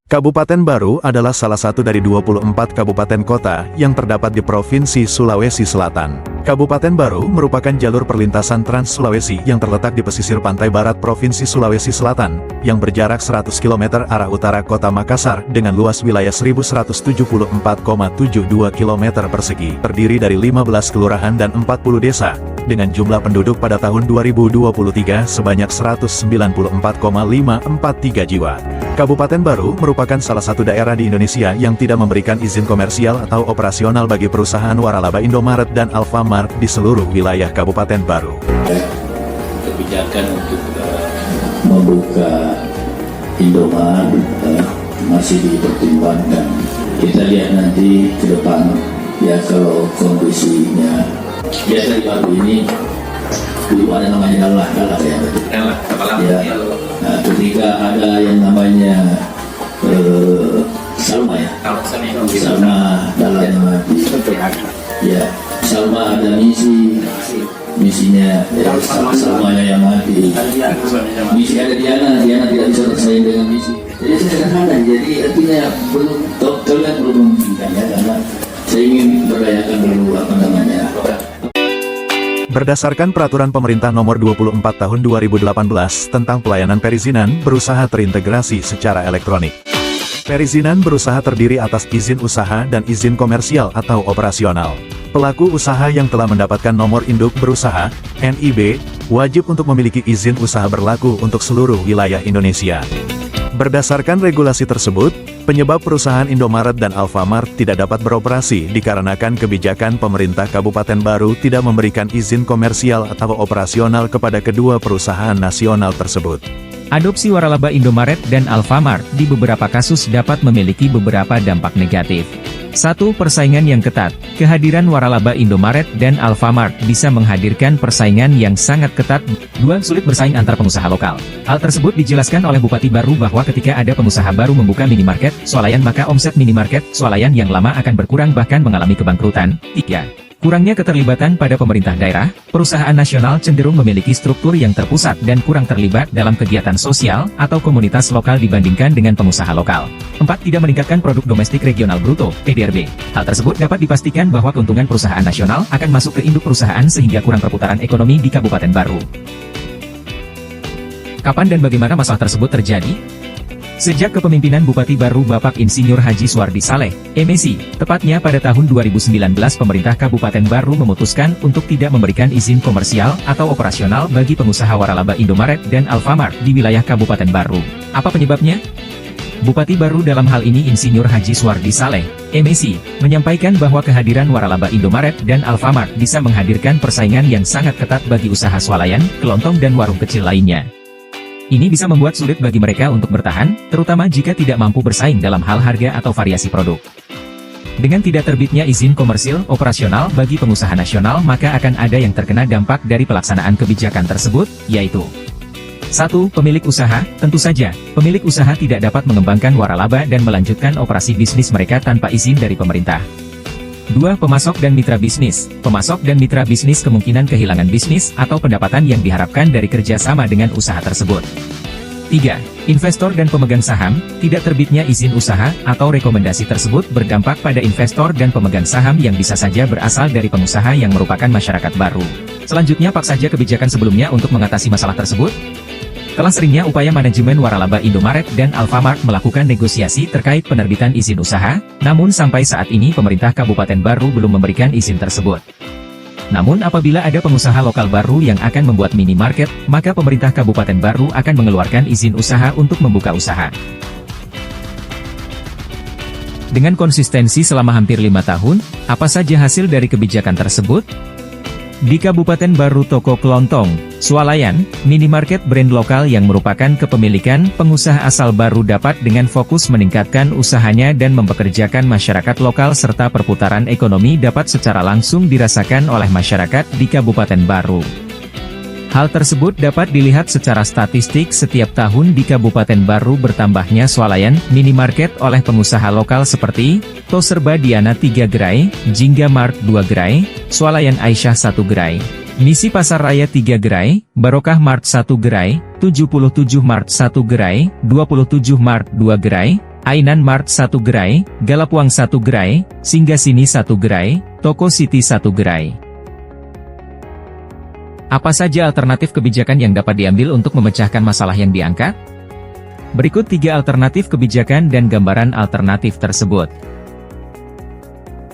Kabupaten Baru adalah salah satu dari 24 kabupaten kota yang terdapat di Provinsi Sulawesi Selatan. Kabupaten Baru merupakan jalur perlintasan Trans Sulawesi yang terletak di pesisir pantai barat Provinsi Sulawesi Selatan, yang berjarak 100 km arah utara kota Makassar dengan luas wilayah 1174,72 km persegi, terdiri dari 15 kelurahan dan 40 desa, dengan jumlah penduduk pada tahun 2023 sebanyak 194,543 jiwa. Kabupaten Baru merupakan salah satu daerah di Indonesia yang tidak memberikan izin komersial atau operasional bagi perusahaan waralaba Indomaret dan Alfamart di seluruh wilayah Kabupaten Baru. Kebijakan untuk membuka Indomaret masih dipertimbangkan. Kita lihat nanti ke depan, ya kalau kondisinya biasa di Baru ini dulu ada namanya dalah ya, ya. Nah, ketika ada yang namanya Salma ya, Salma dalahnya mati. Ya, Salma ada misinya ya, Salmanya yang mati. Misi ada Diana tidak bisa bersaing dengan misi. Jadi sederhana, jadi artinya belum kalian belum memungkinkan ya, karena saya ingin berdayakan dulu apa namanya. Berdasarkan Peraturan Pemerintah Nomor 24 Tahun 2018 tentang pelayanan perizinan berusaha terintegrasi secara elektronik. Perizinan berusaha terdiri atas izin usaha dan izin komersial atau operasional. Pelaku usaha yang telah mendapatkan nomor induk berusaha, NIB, wajib untuk memiliki izin usaha berlaku untuk seluruh wilayah Indonesia. Berdasarkan regulasi tersebut, penyebab perusahaan Indomaret dan Alfamart tidak dapat beroperasi dikarenakan kebijakan pemerintah Kabupaten Baru tidak memberikan izin komersial atau operasional kepada kedua perusahaan nasional tersebut. Adopsi waralaba Indomaret dan Alfamart di beberapa kasus dapat memiliki beberapa dampak negatif. 1. Persaingan yang ketat. Kehadiran waralaba Indomaret dan Alfamart bisa menghadirkan persaingan yang sangat ketat. 2. Sulit bersaing antar pengusaha lokal. Hal tersebut dijelaskan oleh Bupati Baru bahwa ketika ada pengusaha baru membuka minimarket swalayan, maka omset minimarket swalayan yang lama akan berkurang bahkan mengalami kebangkrutan. 3. Kurangnya keterlibatan pada pemerintah daerah. Perusahaan nasional cenderung memiliki struktur yang terpusat dan kurang terlibat dalam kegiatan sosial atau komunitas lokal dibandingkan dengan pengusaha lokal. 4. Tidak meningkatkan produk domestik regional bruto, PDRB. Hal tersebut dapat dipastikan bahwa keuntungan perusahaan nasional akan masuk ke induk perusahaan sehingga kurang perputaran ekonomi di Kabupaten Baru. Kapan dan bagaimana masalah tersebut terjadi? Sejak kepemimpinan Bupati Baru Bapak Insinyur Haji Suwardi Saleh, MEC, tepatnya pada tahun 2019 pemerintah Kabupaten Baru memutuskan untuk tidak memberikan izin komersial atau operasional bagi pengusaha waralaba Indomaret dan Alfamart di wilayah Kabupaten Baru. Apa penyebabnya? Bupati Baru dalam hal ini Insinyur Haji Suwardi Saleh, MEC, menyampaikan bahwa kehadiran waralaba Indomaret dan Alfamart bisa menghadirkan persaingan yang sangat ketat bagi usaha swalayan, kelontong dan warung kecil lainnya. Ini bisa membuat sulit bagi mereka untuk bertahan, terutama jika tidak mampu bersaing dalam hal harga atau variasi produk. Dengan tidak terbitnya izin komersil operasional bagi pengusaha nasional, maka akan ada yang terkena dampak dari pelaksanaan kebijakan tersebut, yaitu 1. Pemilik usaha. Tentu saja, pemilik usaha tidak dapat mengembangkan waralaba dan melanjutkan operasi bisnis mereka tanpa izin dari pemerintah. 2. Pemasok dan mitra bisnis. Pemasok dan mitra bisnis kemungkinan kehilangan bisnis atau pendapatan yang diharapkan dari kerjasama dengan usaha tersebut. 3. Investor dan pemegang saham. Tidak terbitnya izin usaha atau rekomendasi tersebut berdampak pada investor dan pemegang saham yang bisa saja berasal dari pengusaha yang merupakan masyarakat baru. Selanjutnya, apa saja kebijakan sebelumnya untuk mengatasi masalah tersebut? Telah seringnya upaya manajemen waralaba Indomaret dan Alfamart melakukan negosiasi terkait penerbitan izin usaha, namun sampai saat ini pemerintah Kabupaten Baru belum memberikan izin tersebut. Namun apabila ada pengusaha lokal baru yang akan membuat minimarket, maka pemerintah Kabupaten Baru akan mengeluarkan izin usaha untuk membuka usaha. Dengan konsistensi selama hampir 5 tahun, apa saja hasil dari kebijakan tersebut? Di Kabupaten Baru, toko kelontong, swalayan, minimarket brand lokal yang merupakan kepemilikan pengusaha asal Baru dapat dengan fokus meningkatkan usahanya dan mempekerjakan masyarakat lokal serta perputaran ekonomi dapat secara langsung dirasakan oleh masyarakat di Kabupaten Baru. Hal tersebut dapat dilihat secara statistik setiap tahun di Kabupaten Baru bertambahnya swalayan, minimarket oleh pengusaha lokal seperti To Serba Diana 3 gerai, Jingga Mart 2 gerai, Swalayan Aisyah 1 gerai, Misi Pasar Raya 3 gerai, Barokah Mart 1 gerai, 77 Mart 1 gerai, 27 Mart 2 gerai, Ainan Mart 1 gerai, Galapuang 1 gerai, Singgasini 1 gerai, Toko City 1 gerai. Apa saja alternatif kebijakan yang dapat diambil untuk memecahkan masalah yang diangkat? Berikut 3 alternatif kebijakan dan gambaran alternatif tersebut.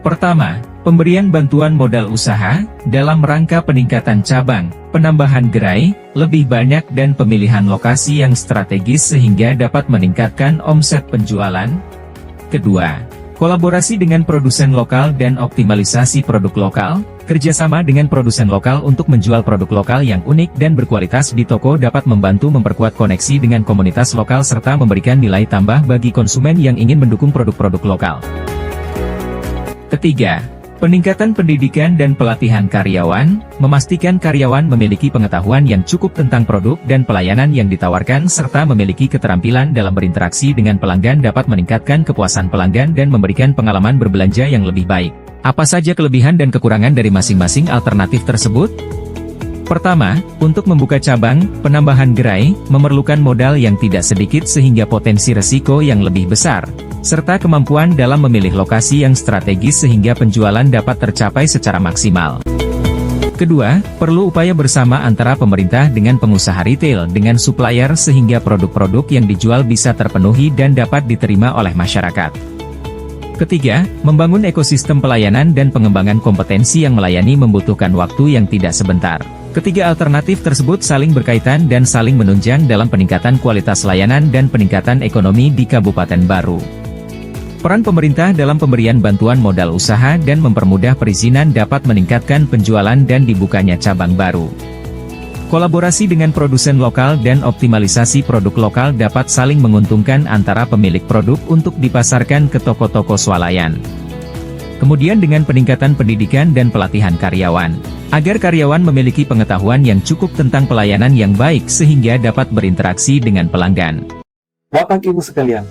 Pertama, pemberian bantuan modal usaha, dalam rangka peningkatan cabang, penambahan gerai, lebih banyak dan pemilihan lokasi yang strategis sehingga dapat meningkatkan omset penjualan. Kedua, kolaborasi dengan produsen lokal dan optimalisasi produk lokal, kerjasama dengan produsen lokal untuk menjual produk lokal yang unik dan berkualitas di toko dapat membantu memperkuat koneksi dengan komunitas lokal serta memberikan nilai tambah bagi konsumen yang ingin mendukung produk-produk lokal. Ketiga, peningkatan pendidikan dan pelatihan karyawan, memastikan karyawan memiliki pengetahuan yang cukup tentang produk dan pelayanan yang ditawarkan serta memiliki keterampilan dalam berinteraksi dengan pelanggan dapat meningkatkan kepuasan pelanggan dan memberikan pengalaman berbelanja yang lebih baik. Apa saja kelebihan dan kekurangan dari masing-masing alternatif tersebut? Pertama, untuk membuka cabang, penambahan gerai, memerlukan modal yang tidak sedikit sehingga potensi resiko yang lebih besar, serta kemampuan dalam memilih lokasi yang strategis sehingga penjualan dapat tercapai secara maksimal. Kedua, perlu upaya bersama antara pemerintah dengan pengusaha retail dengan supplier sehingga produk-produk yang dijual bisa terpenuhi dan dapat diterima oleh masyarakat. Ketiga, membangun ekosistem pelayanan dan pengembangan kompetensi yang melayani membutuhkan waktu yang tidak sebentar. Ketiga alternatif tersebut saling berkaitan dan saling menunjang dalam peningkatan kualitas layanan dan peningkatan ekonomi di Kabupaten Baru. Peran pemerintah dalam pemberian bantuan modal usaha dan mempermudah perizinan dapat meningkatkan penjualan dan dibukanya cabang baru. Kolaborasi dengan produsen lokal dan optimalisasi produk lokal dapat saling menguntungkan antara pemilik produk untuk dipasarkan ke toko-toko swalayan. Kemudian dengan peningkatan pendidikan dan pelatihan karyawan, agar karyawan memiliki pengetahuan yang cukup tentang pelayanan yang baik sehingga dapat berinteraksi dengan pelanggan. Bapak Ibu sekalian,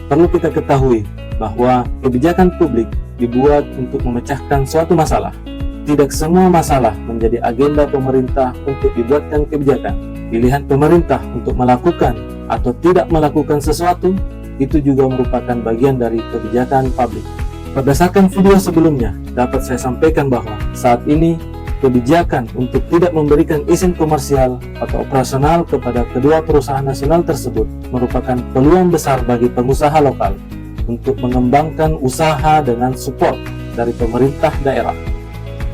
perlu kita ketahui bahwa kebijakan publik dibuat untuk memecahkan suatu masalah. Tidak semua masalah menjadi agenda pemerintah untuk dibuatkan kebijakan. Pilihan pemerintah untuk melakukan atau tidak melakukan sesuatu, itu juga merupakan bagian dari kebijakan publik. Berdasarkan video sebelumnya, dapat saya sampaikan bahwa saat ini kebijakan untuk tidak memberikan izin komersial atau operasional kepada kedua perusahaan nasional tersebut merupakan peluang besar bagi pengusaha lokal untuk mengembangkan usaha dengan support dari pemerintah daerah.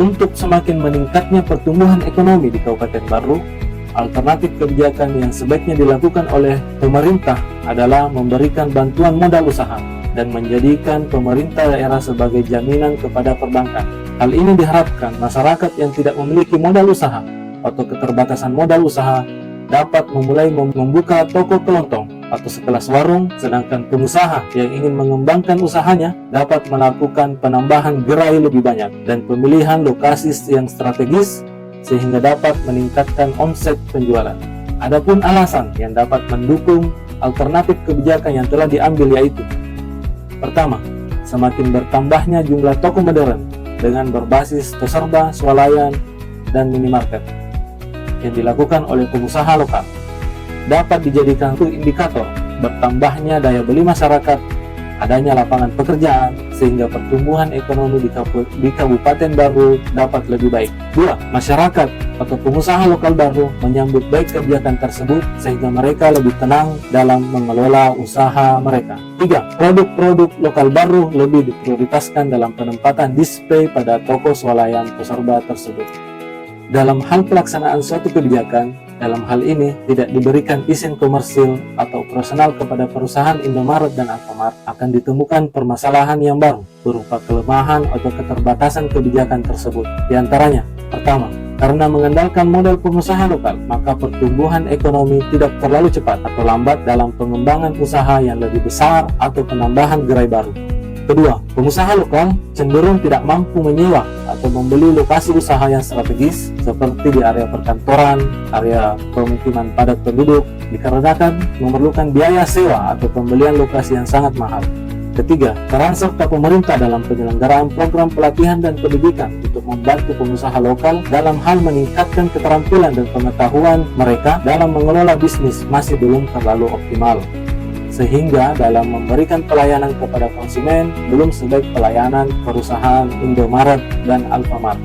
Untuk semakin meningkatnya pertumbuhan ekonomi di Kabupaten Baru, alternatif kebijakan yang sebaiknya dilakukan oleh pemerintah adalah memberikan bantuan modal usaha dan menjadikan pemerintah daerah sebagai jaminan kepada perbankan. Hal ini diharapkan masyarakat yang tidak memiliki modal usaha atau keterbatasan modal usaha dapat memulai membuka toko kelontong atau sekelas warung, sedangkan pengusaha yang ingin mengembangkan usahanya dapat melakukan penambahan gerai lebih banyak dan pemilihan lokasi yang strategis sehingga dapat meningkatkan omset penjualan. Adapun alasan yang dapat mendukung alternatif kebijakan yang telah diambil yaitu: pertama, semakin bertambahnya jumlah toko modern dengan berbasis toserba, swalayan, dan minimarket yang dilakukan oleh pengusaha lokal dapat dijadikan indikator bertambahnya daya beli masyarakat, adanya lapangan pekerjaan, sehingga pertumbuhan ekonomi di Kabupaten Baru dapat lebih baik. 2. Masyarakat atau pengusaha lokal Baru menyambut baik kebijakan tersebut sehingga mereka lebih tenang dalam mengelola usaha mereka. 3. Produk-produk lokal Baru lebih diprioritaskan dalam penempatan display pada toko swalayan toserba tersebut. Dalam hal pelaksanaan suatu kebijakan, dalam hal ini tidak diberikan izin komersil atau operasional kepada perusahaan Indomaret dan Alfamart, akan ditemukan permasalahan yang baru berupa kelemahan atau keterbatasan kebijakan tersebut. Di antaranya, pertama, karena mengandalkan modal pengusaha lokal, maka pertumbuhan ekonomi tidak terlalu cepat atau lambat dalam pengembangan usaha yang lebih besar atau penambahan gerai baru. Kedua, pengusaha lokal cenderung tidak mampu menyewa atau membeli lokasi usaha yang strategis seperti di area perkantoran, area pemukiman padat penduduk, dikarenakan memerlukan biaya sewa atau pembelian lokasi yang sangat mahal. Ketiga, peran serta pemerintah dalam penyelenggaraan program pelatihan dan pendidikan untuk membantu pengusaha lokal dalam hal meningkatkan keterampilan dan pengetahuan mereka dalam mengelola bisnis masih belum terlalu optimal. sehingga dalam memberikan pelayanan kepada konsumen belum sebaik pelayanan perusahaan Indomaret dan Alfamart.